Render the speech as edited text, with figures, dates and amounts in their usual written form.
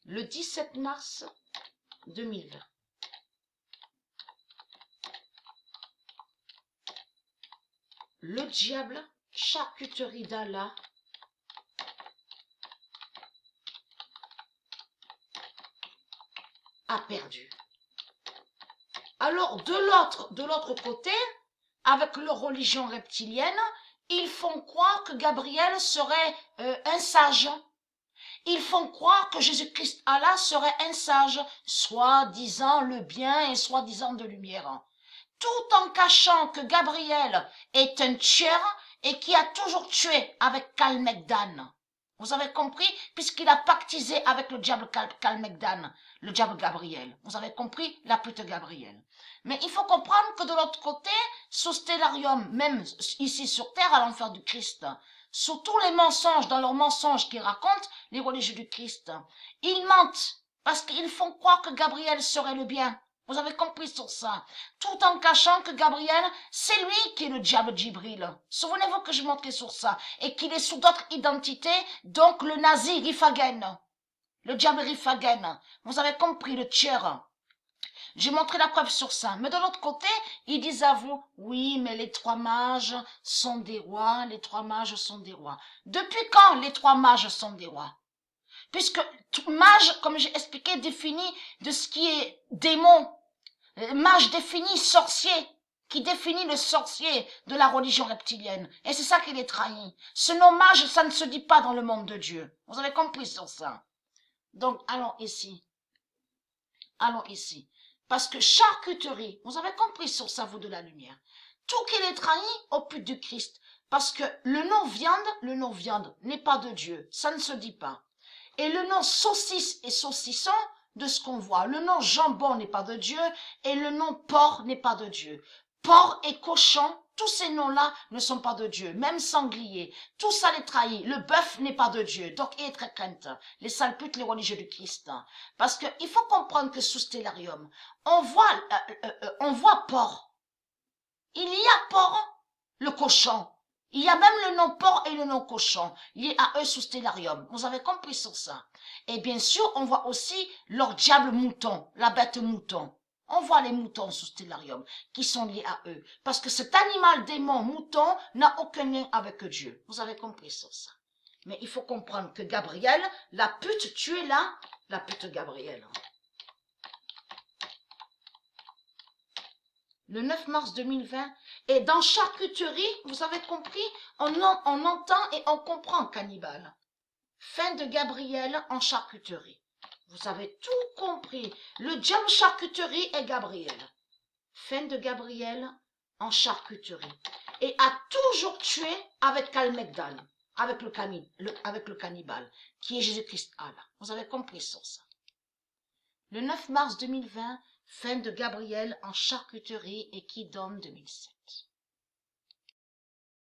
le 17 mars 2020. Le diable, charcuterie d'Allah, a perdu. Alors, de l'autre côté, avec leur religion reptilienne, ils font croire que Gabriel serait un sage. Ils font croire que Jésus-Christ Allah serait un sage, soi-disant le bien et soi-disant de lumière. Tout en cachant que Gabriel est un tueur et qui a toujours tué avec Kalmegdan. Vous avez compris? Puisqu'il a pactisé avec le diable Kalmegdan, le diable Gabriel. Vous avez compris? La pute Gabriel. Mais il faut comprendre que de l'autre côté, sous Stellarium, même ici sur Terre, à l'enfer du Christ, sous tous les mensonges, dans leurs mensonges qu'ils racontent, les religieux du Christ, ils mentent parce qu'ils font croire que Gabriel serait le bien. Vous avez compris sur ça. Tout en cachant que Gabriel, c'est lui qui est le diable Djibril. Souvenez-vous que je montrais sur ça. Et qu'il est sous d'autres identités, donc le nazi Rifagen. Le diable Rifagen. Vous avez compris, le tueur. J'ai montré la preuve sur ça. Mais de l'autre côté, ils disent à vous, oui, mais les trois mages sont des rois, les trois mages sont des rois. Depuis quand les trois mages sont des rois? Puisque mage, comme j'ai expliqué, définit de ce qui est démon. Mage définit sorcier, qui définit le sorcier de la religion reptilienne. Et c'est ça qui les trahit. Ce nom mage, ça ne se dit pas dans le monde de Dieu. Vous avez compris sur ça. Donc, allons ici. Allons ici. Parce que charcuterie, vous avez compris sur ça, vous de la lumière. Tout qui les trahit au pute du Christ. Parce que le nom viande n'est pas de Dieu. Ça ne se dit pas. Et le nom saucisse et saucisson, de ce qu'on voit. Le nom jambon n'est pas de Dieu et le nom porc n'est pas de Dieu. Porc et cochon, tous ces noms-là ne sont pas de Dieu. Même sanglier, tout ça les trahit. Le bœuf n'est pas de Dieu. Donc, il est très crainte. Les sales putes, les religieux du Christ. Parce que il faut comprendre que sous Stellarium, on voit porc. Il y a porc, le cochon. Il y a même le nom porc et le nom cochon liés à eux sous Stellarium. Vous avez compris sur ça. Et bien sûr, on voit aussi leur diable mouton, la bête mouton. On voit les moutons sous Stellarium qui sont liés à eux. Parce que cet animal démon mouton n'a aucun lien avec Dieu. Vous avez compris sur ça. Mais il faut comprendre que Gabriel, la pute, tu es là, la pute Gabriel. Le 9 mars 2020, et dans charcuterie, vous avez compris, on entend et on comprend cannibale. Fin de Gabriel en charcuterie. Vous avez tout compris. Le diable charcuterie est Gabriel. Fin de Gabriel en charcuterie. Et a toujours tué avec Kalmegdan, avec le cannibale, qui est Jésus-Christ Allah. Vous avez compris sur ça. Le 9 mars 2020, fin de Gabriel en charcuterie et qui donne 2007.